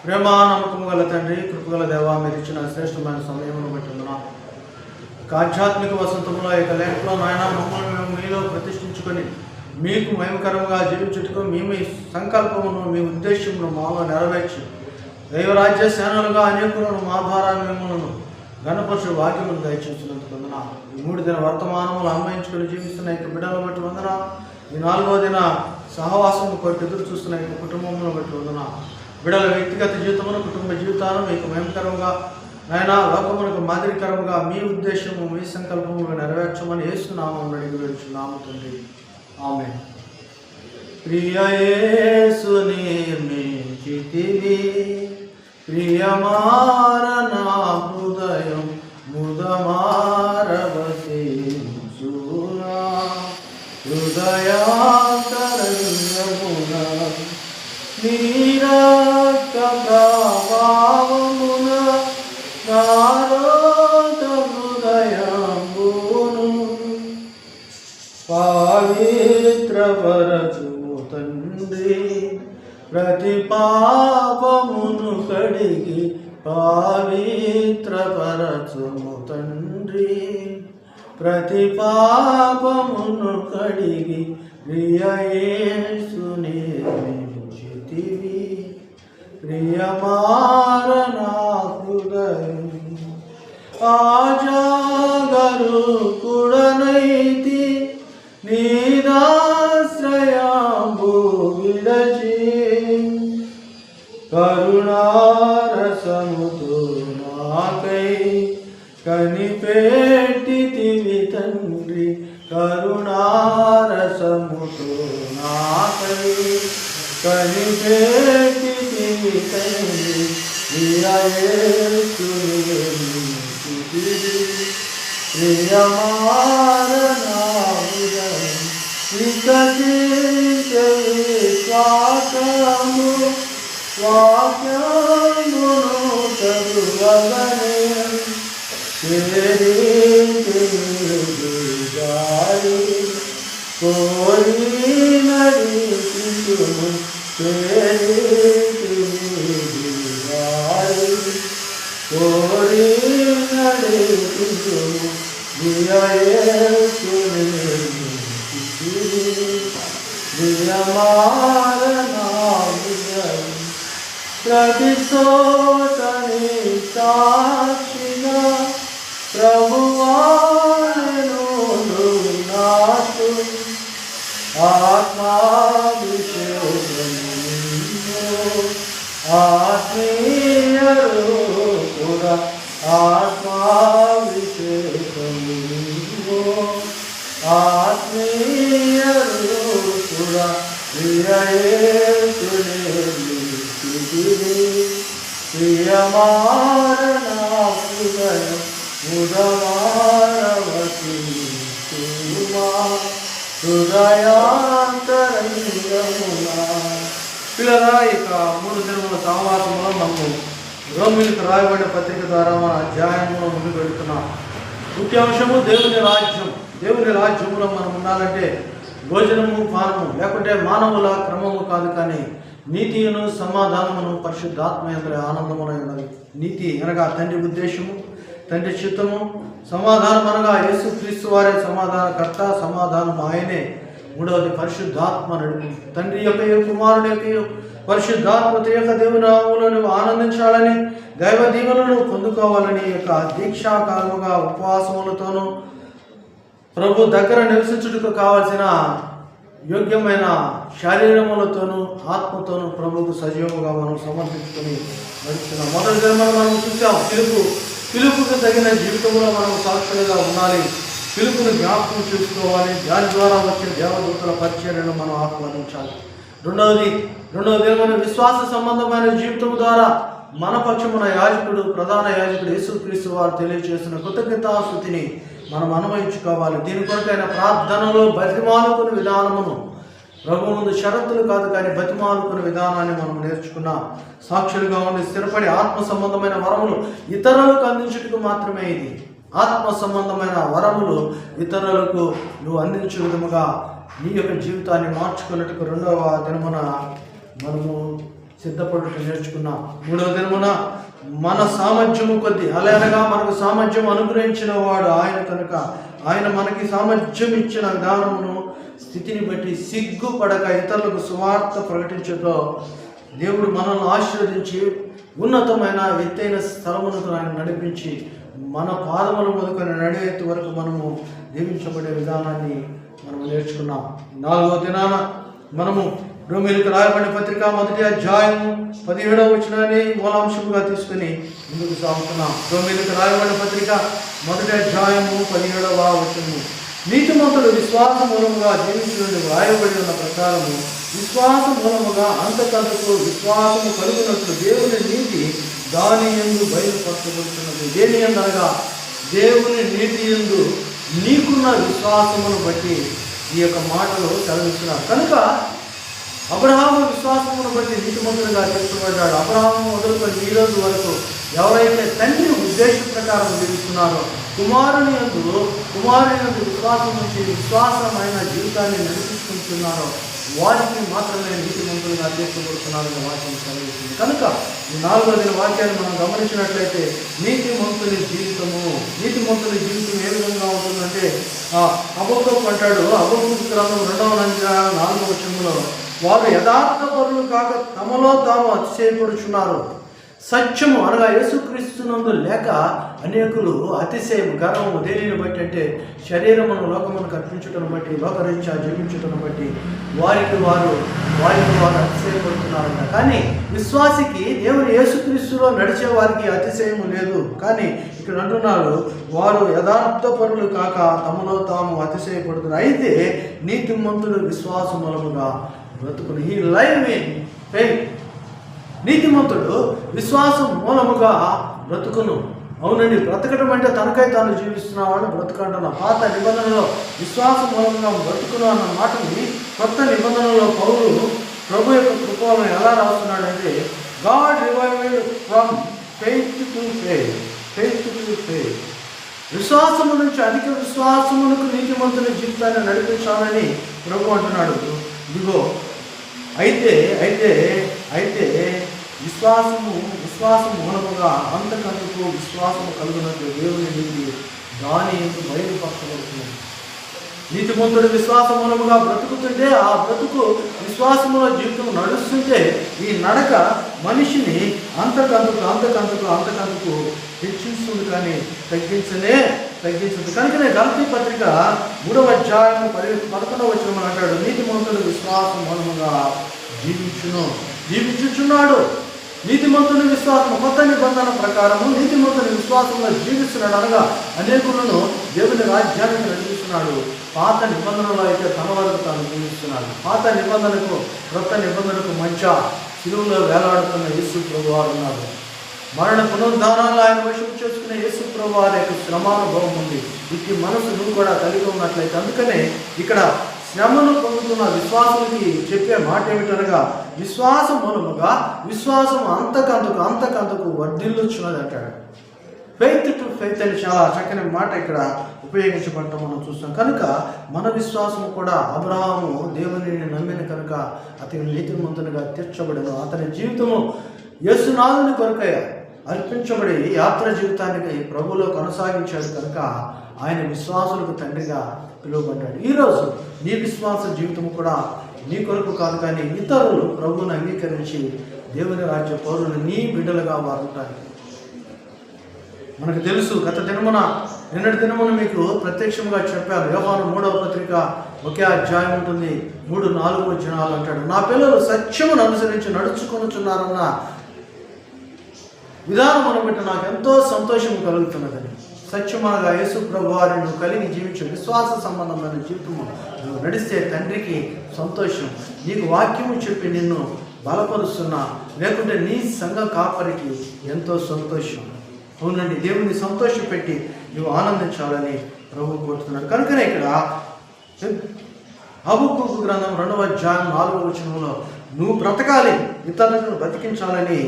ప్రేమ నమ్మకం గల తండ్రి, కృపగల దేవా, మీరు ఇచ్చిన శ్రేష్టమైన సమయమును బట్టి వందనాలు. ఆధ్యాత్మిక వసంతంలో ఇక లేఖలో నాయన మమ్మల్ని మేము మీలో ప్రతిష్ఠించుకొని మీకు మహిమకరంగా జీవించుటకు మీ సంకల్పమును, మీ ఉద్దేశమును మాలో నెరవేర్చి దైవరాజ్య సేనలుగా అనేకులను మా ద్వారా మిమ్మల్ని గణపరచు వాక్యమును దయచేసినందుకు వందనాలు. ఈ 3 దిన వర్తమానములు అన్వయించుకొని జీవిస్తున్న ఇక బిడ్డలను బట్టి వందనాలు. ఈ 4వ దిన సహవాసము కొరకు ఎదురు చూస్తున్న ఇక కుటుంబమును బట్టి వందనాలు. బిడ్డల వ్యక్తిగత జీవితమును, కుటుంబ జీవితాలను మీకు మహిమకరంగా నాయన లోకమునకు మాదిరికరముగా మీ ఉద్దేశము, మీ సంకల్పములు నెరవేర్చమని యేసునామమున అడిగి వేడుచున్నాము తండ్రి. ఆమేన్. ప్రియ యేసుని మించితివి, ప్రియమార నా హృదయం ముదమారవశేషునా, హృదయాంతరంగమున నీ రక్త ప్రభావమున నారోగ హృదయమును పవిత్రపరచుము తండ్రి. ప్రతి పాపమును కడిగి పవిత్రపరచుము తండ్రి. ప్రతి పాపమును కడిగి ప్రియ యేసుని మించితివి, ప్రియమార నా హృదయం. ఆజాగరూకుడనైతి నీదాశ్రయాంబు విడచి, కరుణారసముతో నాకై కనిపెట్టితివి తండ్రి. కరుణారసముతో నాకై కనిపెట్టితివి తండ్రి. ప్రియమార నా హృదయం. వికసించే విశ్వాసము వాక్యమును చదువగనే, చేరించాలి కోరి నడిపించుము, చేరించాలి కోరి నడిపించుము. ప్రియమార నా హృదయం. ప్రతి చోటని సాక్షిగా ప్రభువాను నాకు ఆత్మాభిషేకము, ఆత్మీయరు కూడా ఆత్మాభిషేకము, ఆత్మీయరు కూడా ప్రియమార నా హృదయం ముదమారవశేషునా, హృదయాంతరంగమున. పిల్లరా, ఇక 3 దినముల సహవాసంలో మనము రోమీయులకు రాయబడిన పత్రిక ద్వారా మన అధ్యాయంలో ముందుకు వెళుతున్నాం. ముఖ్యాంశము దేవుని రాజ్యం. దేవుని రాజ్యంలో మనం ఉండాలంటే భోజనము, పానము లేకుంటే మానవుల క్రమము కాదు, కానీ నీతియును సమాధానమును పరిశుద్ధాత్మ యందు ఆనందమునై ఉన్నది. నీతి అనగా తండ్రి ఉద్దేశము, తండ్రి చిత్తము. సమాధానం అనగా యేసుక్రీస్తు వారే సమాధానకర్త, సమాధానం ఆయనే. 3వది పరిశుద్ధాత్మ నడుపు. తండ్రి యొక్క కుమారుని యొక్క పరిశుద్ధాత్మత యొక్క దేవుని నామములో నువ్వు ఆనందించాలని, దైవ దీవెనలను పొందుకోవాలని యొక్క దీక్షాకాలముగా ఉపవాసములతోనూ ప్రభు దగ్గర నివసించుటకు కావలసిన యోగ్యమైన శరీరములతోనూ ఆత్మతోనూ ప్రభుకు సజీవముగా మనం సమర్పించుకొని నడుస్తున్నాం. మొదటి దినమున మనం చూసాం, పిలుపుకు తగిన జీవితంలో మనం సాక్షులుగా ఉండాలి. పిలుపును జ్ఞాపకం చేసుకోవాలి. దాని ద్వారా వచ్చే దేవదూతల పరిచర్యను మనం ఆహ్వానించాలి. రెండవ దినమున విశ్వాస సంబంధమైన జీవితం ద్వారా మన పక్షమున యాజకుడు, ప్రధాన యాజకుడు యేసుక్రీస్తు వారు తెలియజేసిన కృతజ్ఞతాస్తుతిని మనం అన్వయించుకోవాలి. దీని కొరకైన ప్రార్థనలో బతిమాలుకునే విధానమును, ప్రభు ముందు షరతులు కాదు కానీ బతిమాలుకునే విధానాన్ని మనం నేర్చుకున్నాం. సాక్షులుగా ఉండి స్థిరపడి ఆత్మ సంబంధమైన వరములు ఇతరులకు అందించుటకు మాత్రమే ఇది. ఆత్మ సంబంధమైన వరములు ఇతరులకు నువ్వు అందించే విధముగా నీ యొక్క జీవితాన్ని మార్చుకున్నట్టుకు 2వ దినమున మనము సిద్ధపడుట నేర్చుకున్నాం. మూడవ దినమున మన సామర్థ్యము కొద్ది అలాగనగా మనకు సామర్థ్యం అనుగ్రహించిన వాడు ఆయన కనుక ఆయన మనకి సామర్థ్యం ఇచ్చిన విధానమును స్థితిని బట్టి సిగ్గుపడక ఇతరులకు సువార్త ప్రకటించటో దేవుడు మనల్ని ఆశీర్వదించి ఉన్నతమైన ఎత్తైన స్థలమునకు ఆయన నడిపించి మన పాదములు మొదలుకొని నడివేంత వరకు మనము దీవించబడే విధానాన్ని మనము నేర్చుకున్నాం. 4వ దినాన మనము రోమీయులకు రాయబడిన పత్రిక 1వ అధ్యాయము 17వ వచనాన్ని మూలాంశముగా తీసుకుని ముందుకు సాగుతున్నాం. రోమీయులకు రాయబడిన పత్రిక 1వ అధ్యాయము 17వ వచనము, నీతిమంతుడు విశ్వాస మూలముగా జీవించుటకు రాయబడి ఉన్న ప్రకారము విశ్వాస మూలముగా అంతకంతకు విశ్వాసము కలుగునట్లు దేవుని నీతి దాని యందు బయలుపరచబడుతున్నది. దేని యందు అనగా దేవుని నీతి యందు నీకున్న విశ్వాసమును బట్టి ఈ యొక్క మాటలు చదివిస్తున్నారు. కనుక అబ్రహాము విశ్వాసమును బట్టి నీతిమంతుడుగా తీర్చబడ్డాడు. అబ్రహాము మొదలుకొని ఈ రోజు వరకు ఎవరైతే తండ్రి ఉద్దేశ ప్రకారం జీవిస్తున్నారో కుమారుని యందు విశ్వాసం నుంచి విశ్వాసమైన జీవితాన్ని నడిపించుకుంటున్నారో వారికి మాత్రమే నీతిమంతులుగా తీర్చబడుతున్నారని వాక్యం చదివిస్తుంది. కనుక ఈ 4వ దిన వాక్యాన్ని మనం గమనించినట్లయితే నీతిమంతుని జీవితం ఏ విధంగా ఉంటుందంటే హబక్కూకు అంటాడు, హబక్కూకు గ్రంథం 2వ అధ్యాయం 4వ వచనంలో, వారు యథార్థ పరులు కాక తమలో తాము అతిశయపడుచున్నారు. సత్యము అనగా యేసుక్రీస్తునందు లేక అనేకులు అతిశయం గర్వము దేనిని బట్టి అంటే శరీరమును లోకమును కల్పించటం బట్టి లోకరీత్యా జీవించటం బట్టి వారికి వారు అతిశయపడుతున్నారంట. కానీ విశ్వాసికి దేవుని యేసుక్రీస్తులో నడిచే వారికి అతిశయము లేదు. కానీ ఇక్కడ అంటున్నారు, వారు యథార్థ పరులు కాక తమలో తాము అతిశయపడుతున్నారు. అయితే నీతిమంతుడు విశ్వాస మూలముగా బ్రతుకుని ఈ లైవ్ ఇన్ ఫెయిత్. నీతిమంతుడు విశ్వాసం మూలముగా బ్రతుకును. అవునండి, బ్రతకడం అంటే తనకై తాను జీవిస్తున్నావాడు బ్రతుకంటున్న. పాత నిబంధనలో విశ్వాసం మూలంగా బ్రతుకును అన్న మాటని కొత్త నిబంధనలో పౌరులు ప్రభు యొక్క కృపను ఎలా రాస్తున్నాడంటే, God revived from faith to faith. విశ్వాసము నుంచి అధిక విశ్వాసమునకు నీతిమంతుని జీవితాన్ని నడిపించాలని ప్రభు అంటున్నాడు. ఇదిగో అయితే విశ్వాసం మూలముగా అంతకంతకు విశ్వాసము కలుగునట్లు దేవుని నీతి దాని ఎందుకు బయలుపరచబడుతుంది. నీతిమంతుడు విశ్వాస మూలముగా బ్రతుకుతుంటే ఆ బ్రతుకు విశ్వాసములో జీవితం నడుస్తుంటే ఈ నడక మనిషిని అంతకంతకు హెచ్చిస్తుంది కానీ తగ్గించదు. కనుకనే గలతీ పత్రిక 3వ అధ్యాయం 11వ వచనం అంటాడు, నీతిమంతుడు విశ్వాసం మూలముగా జీవించుచున్నాడు. నీతిమంతుని విశ్వాసం కొత్త నిబంధన ప్రకారము నీతిమంతుని విశ్వాసంలో జీవిస్తున్నాడు. అనగా అనేకులను దేవుని రాజ్యాన్ని నడిపిస్తున్నాడు. పాత నిబంధనలో అయితే తన వరకు తాను జీవిస్తున్నాడు. పాత నిబంధనకు కొత్త నిబంధనకు మధ్య శిలువలో వేలాడుతున్న యేసు ప్రభువారు ఉన్నారు. మరణ పునరుద్ధానాలు ఆయన వశం చేసుకునే యేసు ప్రభువారి యొక్క శ్రమానుభవం ఉంది. ఇట్టి మనసు నువ్వు కూడా కలిగి ఉన్నట్లయితే, అందుకనే ఇక్కడ శ్రమను పొందుతున్న విశ్వాసానికి చెప్పే మాట ఏమిటనగా, విశ్వాసం మూలముగా విశ్వాసం అంతకంతకు వర్ధిల్లుచున్నది అంటాడు. ఫెయిత్ టు ఫెయిత్ అని చాలా చక్కని మాట ఇక్కడ ఉపయోగించబడటం మనం చూస్తాం. కనుక మన విశ్వాసం కూడా అబ్రహాము దేవుని నమ్మిన కనుక అతని నీతిమంతునిగా తీర్చబడను. అతని జీవితము యేసునాథుని కొరకై అర్పించబడి యాత్ర జీవితానికి ప్రభువులో కొనసాగించాడు కనుక ఆయన విశ్వాసులకు తండ్రిగా పిలువబడ్డాడు. ఈరోజు నీ విశ్వాస జీవితం కూడా నీ కొరకు కాదు, కానీ ఇతరులు ప్రభువును అంగీకరించి దేవుని రాజ్య పౌరులు నీ బిడ్డలుగా వారుంటారు. మనకు తెలుసు, నిన్నటి దినమున మీకు ప్రత్యక్షంగా చెప్పారు. యోహాను 3వ పత్రిక 1వ అధ్యాయం ఉంటుంది, 3-4 వచనాలు అంటాడు, నా పిల్లలు సత్యమును అనుసరించి నడుచుకొనుచున్నారన్న విధానమును బట్టి నాకు ఎంతో సంతోషం కలుగుతున్నదని. సత్యం అనగా యేసు ప్రభు వారిని నువ్వు కలిగి జీవించు విశ్వాస సంబంధమైన జీవితము నువ్వు నడిస్తే తండ్రికి సంతోషం. నీకు వాక్యము చెప్పి నిన్ను బలపరుస్తున్నా, లేకుంటే నీ సంఘ కాపరికి ఎంతో సంతోషం. అవునండి, దేవుని సంతోషపెట్టి నువ్వు ఆనందించాలని ప్రభు కోరుతున్నాడు. కనుకనే ఇక్కడ హబక్కూకు గ్రంథం 2వ అధ్యాయం 4వ వచనంలో నువ్వు బ్రతకాలి, ఇతరులను బ్రతికించాలని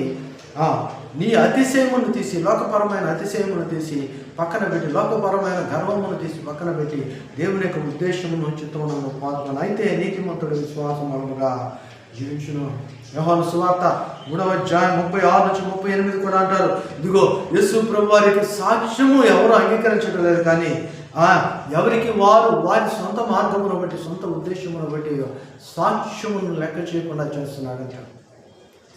నీ అతిశయమును తీసి, లోకపరమైన అతిశయమును తీసి పక్కన పెట్టి, లోకపరమైన గర్వమును తీసి పక్కన పెట్టి దేవుని యొక్క ఉద్దేశమును చిత్తమును పాల్గొని. అయితే నీతిమంతుడు విశ్వాసం మూలముగా జీవించును. యోహాను సువార్త 3వ అధ్యాయం 36 నుంచి 38 కూడా అంటారు, ఇదిగో యేసు ప్రభు వారి యొక్క సాక్ష్యము ఎవరు అంగీకరించడం లేదు, కానీ ఎవరికి వారి సొంత మార్గమును బట్టి, సొంత ఉద్దేశమును బట్టి సాక్ష్యమును లెక్క చేయకుండా చేస్తున్నాడంట.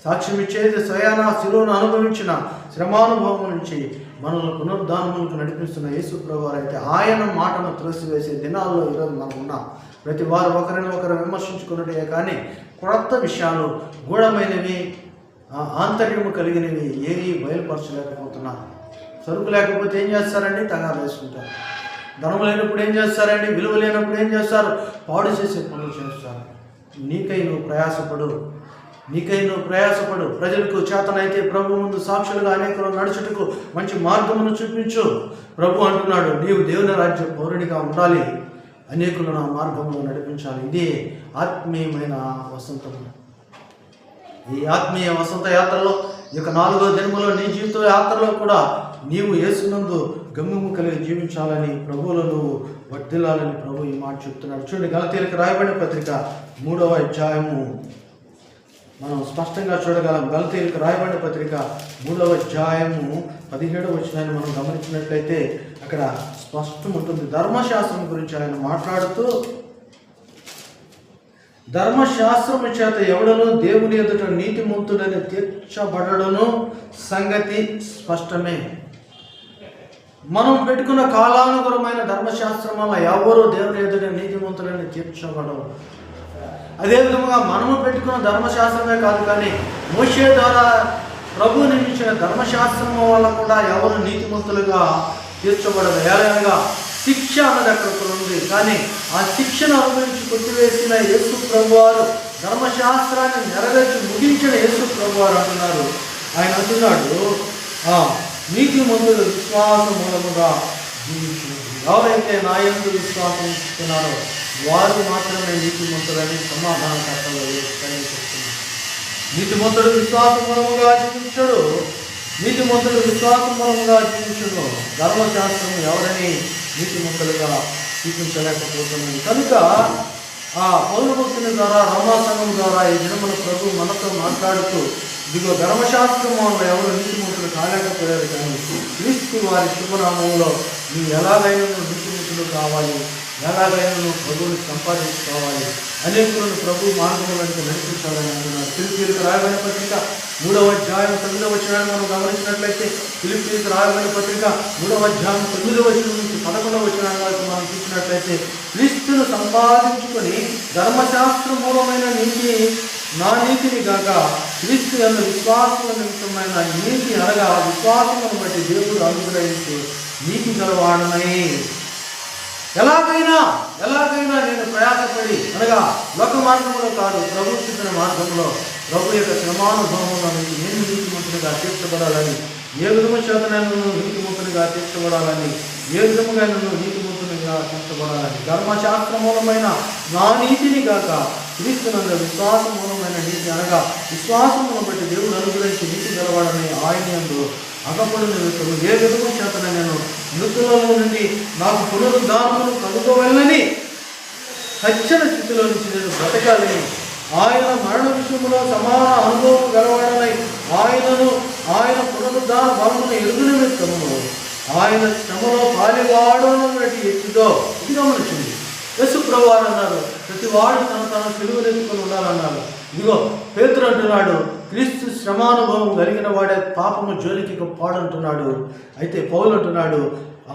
సాక్ష్యం ఇచ్చేది స్వయాన శిలువను అనుభవించిన శ్రమానుభవం నుంచి మనల్ని పునరుద్ధానములకు నడిపిస్తున్న యేసు ప్రభు వారు అయితే ఆయన మాటను త్రోసివేసే దినాల్లో ఈరోజు మనం ఉన్నాం. ప్రతి వారు ఒకరిని ఒకరు విమర్శించుకున్నట్టే, కానీ కొత్త విషయాలు, గూఢమైనవి, ఆంతర్యము కలిగినవి ఏవి బయలుపరచలేకపోతున్నారు. సరుకు లేకపోతే ఏం చేస్తారండి? తగాదు వేసుకుంటారు. ధనం లేనప్పుడు ఏం చేస్తారండి? విలువ లేనప్పుడు ఏం చేస్తారు? పాడు చేసే పనులు చేస్తారు. నీకై నువ్వు ప్రయాసపడు. ప్రజలకు చేతనైతే ప్రభు ముందు సాక్షులుగా అనేకులు నడుచుటకు మంచి మార్గమును చూపించు. ప్రభు అంటున్నాడు, నీవు దేవుని రాజ్య పౌరునిగా ఉండాలి, అనేకులను ఆ మార్గంలో నడిపించాలి. ఇదే ఆత్మీయమైన వసంతం. ఈ ఆత్మీయ వసంత యాత్రలో, ఈ యొక్క 4వ దినములో నీ జీవిత యాత్రలో కూడా నీవు యేసునందు గమ్యము కలిగి జీవించాలని, ప్రభువులో నువ్వు వర్ధిల్లాలని ప్రభు ఈ మాట చెప్తున్నాడు. చూడండి, గలతీయులకు రాయబడిన పత్రిక 3వ అధ్యాయము మనం స్పష్టంగా చూడగలం. గలతీయులకు రాయబడిన పత్రిక 3వ అధ్యాయము 17వ వచనాన్ని మనం గమనించినట్లయితే అక్కడ స్పష్టం ఉంటుంది. ధర్మశాస్త్రం గురించి ఆయన మాట్లాడుతూ, ధర్మశాస్త్రము చేత ఎవడను దేవుని ఎదుట నీతిమంతుడని తీర్చబడను సంగతి స్పష్టమే. మనం పెట్టుకున్న కాలానుగుణమైన ధర్మశాస్త్రం వల్ల ఎవరు దేవుని ఎదుట నీతిమంతులని తీర్చబడవు. అదేవిధంగా మనము పెట్టుకున్న ధర్మశాస్త్రమే కాదు, కానీ మోషే ద్వారా ప్రభు నియమించిన ధర్మశాస్త్రం వల్ల కూడా ఎవరు నీతిమంతులుగా తీర్చబడదు. ఏలైనగా శిక్ష అన్నది అక్కడ ఉంది, కానీ ఆ శిక్షను అనుభవించి కొట్టివేసిన యేసు ప్రభు వారు, ధర్మశాస్త్రాన్ని నెరవేర్చి ముగించిన యేసు ప్రభు వారు అంటున్నారు. ఆయన అంటున్నాడు, నీతిమంతులు విశ్వాస మూలముగా జీవించు. ఎవరైతే నా యందు విశ్వాసం ఇస్తున్నారో వారు మాత్రమే నీతిమంతులని సమాధానకర్తలు చెప్తున్నారు. నీతిమంతుడు విశ్వాసమూలముగా జీవించడు, నీతిమంతుడు విశ్వాసమూలముగా జీవించడు. ధర్మశాస్త్రం ఎవరని నీతిమంతులుగా చూపించలేకపోతున్నది. కనుక ఆ పౌర భక్తుని ద్వారా, రోమా సంఘం ద్వారా ఈ దినమున ప్రభు మనతో మాట్లాడుతూ, ఇదిగో ధర్మశాస్త్రం వల్ల ఎవరు నీతిమంతులు కాలేకపోయారు, కానీ క్రీస్తు వారి శుభనామంలో నువ్వు ఎలాగైనా నీతిమంతులు కావాలి, ఎలాగైనా నువ్వు ప్రభువుని సంపాదించుకోవాలి, అనేకులను ప్రభు మార్గంలోకి నడిపించాలని అంటున్నారు. ఫిలిప్పీయులకు రాయబడిన పత్రిక 3వ అధ్యాయం 9వ వచనాన్ని మనం గమనించినట్లయితే, ఫిలిప్పీయులకు రాయబడిన పత్రిక 3వ అధ్యాయం 9వ వచనం నుంచి 11వ వచనాల వరకు మనం చూసినట్లయితే, క్రీస్తును సంపాదించుకొని ధర్మశాస్త్ర మూలమైన నీతి, నా నీతిని గాక క్రీస్తు అన్న విశ్వాసముల నిమిత్తమైన నీతి అనగా విశ్వాసమును బట్టి దేవుడు అనుగ్రహించి నీతి గలవాడనై ఎలాగైనా నేను ప్రయాసపడి, అనగా లోక మార్గంలో కాదు, ప్రభు చూపిన మార్గంలో, ప్రభు యొక్క శ్రమానుభవంలో నుంచి నేను నీతిమంతునిగా తీర్చబడాలని, ఏ విధము చేత నేను నీతిమంతునిగా తీర్చబడాలని, ఏ విధముగా నేను నీతిమంతునిగా తీర్చబడాలని, ధర్మశాస్త్ర మూలమైన నా నీతిని గాక క్రీస్తునందు విశ్వాస మూలమైన నీతి అనగా విశ్వాసమును బట్టి దేవుడు అనుగ్రహించి నీతి గలవాడని ఆయన యందు అగపడిన వ్యక్తులు ఏ విధము చేతన నేను మృతులలో నుండి నాకు పునరుద్ధానమును కలుగవలనని, సత్యన స్థితిలో నుంచి నేను బ్రతకాలని, ఆయన మరణ విషయంలో సమాన అనుభవం గలవాడనై ఆయన పునరుద్ధాన బలమును ఎరుగు నిమిత్తమును ఆయన శ్రమలో పాలివాడనటి ఎత్తుదో. ఇది గమనించింది. యేసు ప్రభువారు అన్నారు, ప్రతి వాడు తన సిలువనెత్తుకొని ఉండాలన్నారు. ఇదిగో పేతురు అంటున్నాడు, క్రీస్తు శ్రమానుభవం కలిగిన వాడే పాపము జోలికి పాడంటున్నాడు. అయితే పౌలు అంటున్నాడు,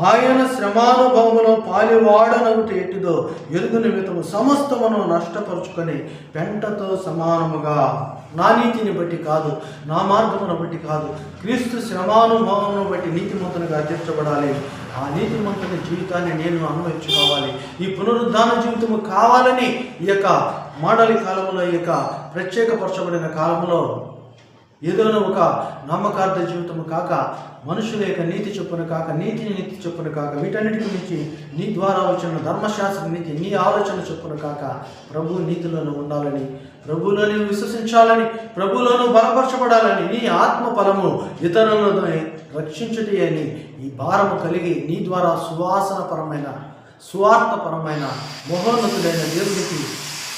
ఆయన శ్రమానుభవములో పాలివాడనగుట ఎట్టిదో ఎరుగు నిమిత్తము సమస్తమును నష్టపరుచుకొని పెంటతో సమానముగా, నా నీతిని బట్టి కాదు, నా మార్గమును బట్టి కాదు, క్రీస్తు శ్రమానుభవమును బట్టి నీతిమంతునిగా తీర్చబడాలి. ఆ నీతిమంతుని జీవితాన్ని నేను అనుభవించుకోవాలి. ఈ పునరుద్ధాన జీవితము కావాలని ఈ యొక్క మాడలి కాలంలో, ఈ యొక్క ప్రత్యేకపరచబడిన కాలంలో ఏదైనా ఒక నమ్మకార్థ జీవితము కాక, మనుషుల యొక్క నీతి చొప్పున కాక, నీతి చొప్పున కాక, వీటన్నిటికి మించి నీ ద్వారా వచ్చిన ధర్మశాస్త్ర నీతి, నీ ఆలోచన చొప్పున కాక, ప్రభు నీతిలోనూ ఉండాలని, ప్రభువులోని విశ్వసించాలని, ప్రభువులోనూ బలపరచబడాలని, నీ ఆత్మ ఫలము ఇతరులను రక్షించుటి అని ఈ భారము కలిగి నీ ద్వారా స్వార్థపరమైన మహోన్నతుడైన దేవునికి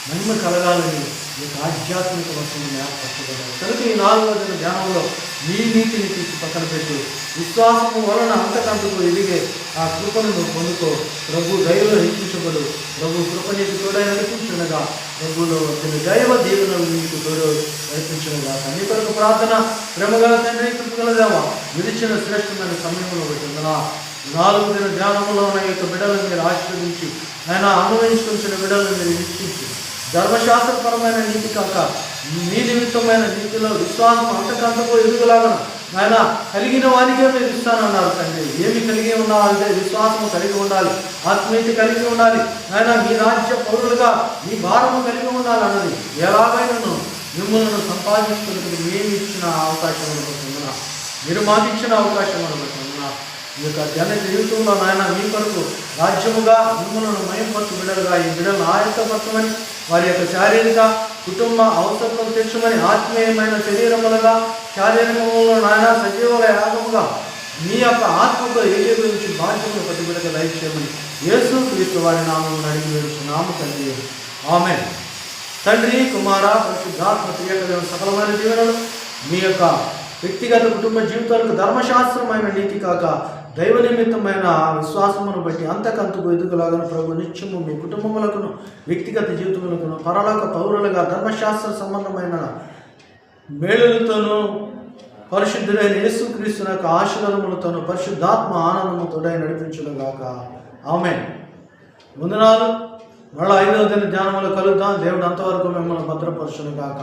మహిమ కలగాలని ఈ యొక్క ఆధ్యాత్మిక వస్తువులు ఏర్పరచబడ్డాయి. కనుక ఈ 4వ దిన ధ్యానంలో నీ నీతిని తీసి పక్కన పెట్టు. విశ్వాసము వలన అంతకంతకు ఎదిగే ఆ కృపను నువ్వు పొందుకో. ప్రభు దయలో హెచ్చించబడు. ప్రభు కృప నీకు తోడై నడిపించుండగా ప్రభులో దైవ దీవెనలు నీకు తోడు నడిపించునుగా. నీ కొరకు ప్రార్థన. ప్రేమగల తండ్రి, కృపగల దేవా, విడిచిన శ్రేష్టమైన సమయంలో పెట్టిందనా 4వ దిన ధ్యానంలో ఉన్న యొక్క బిడ్డలను మీరు ఆశీర్వదించి ఆయన అనుభవించుకుంటున్న బిడ్డలను మీరు వీక్షించి ధర్మశాస్త్రపరమైన నీతి కాక నీ నిమిత్తమైన నీతిలో విశ్వాసం అంతకంతకు ఎదుగులాగా ఆయన కలిగిన వానికే మీరు ఇస్తానన్నారు తండ్రి. ఏమి కలిగి ఉన్నారంటే విశ్వాసము కలిగి ఉండాలి, ఆత్మీయత కలిగి ఉండాలి, ఆయన మీ రాజ్య పౌరులుగా మీ భారము కలిగి ఉండాలన్నది. ఎలాగైనా మిమ్మల్ని సంపాదించుకున్నది మేము ఇచ్చిన అవకాశం అనుకుంటున్నా, మీరు మాకు ఇచ్చిన అవకాశం అనుకుంటున్నా. ఈ యొక్క జన జీవితంలో నాయన మీ కొరకు రాజ్యముగా మిమ్మల్ని మయంపరచు బిడ్డలుగా ఈ బిడ్డలను ఆయత్తపరచమని, వారి యొక్క శారీరక కుటుంబ అవసరాలను తెచ్చమని, ఆత్మీయమైన శరీరములుగా శారీరకంలో నాయన సజీవుల యాగముగా మీ యొక్క ఆత్మతో ఏకీభవించి బాధ్యతను ప్రతి బిడ్డగా దయచేయమని యేసు క్రీస్తు వారి నామమున అడిగి వేడుచున్నాము తండ్రి. ఆమేన్. తండ్రి, కుమార, పరిశుద్ధాత్మ త్రియేక సకలమైన దీవెనలు మీ యొక్క వ్యక్తిగత కుటుంబ జీవితాలకు ధర్మశాస్త్రమైన నీతి కాక దైవ నిమిత్తమైన విశ్వాసమును బట్టి అంతకంతకు ఎదుగులాగా ప్రభు నిత్యము మీ కుటుంబములకును వ్యక్తిగత జీవితములకును పరలోక పౌరులుగా ధర్మశాస్త్ర సంబంధమైన మేలులతోనూ పరిశుద్ధుడైన యేసుక్రీస్తు యొక్క ఆశీర్వాదములతోనూ పరిశుద్ధాత్మ ఆనందముతోడై నడిపించునుగాక. ఆమేన్. వందనాలు. మరలా 5వ దిన ధ్యానంలో కలుద్దాం. దేవుడు అంతవరకు మిమ్మల్ని భద్రపరచునుగాక.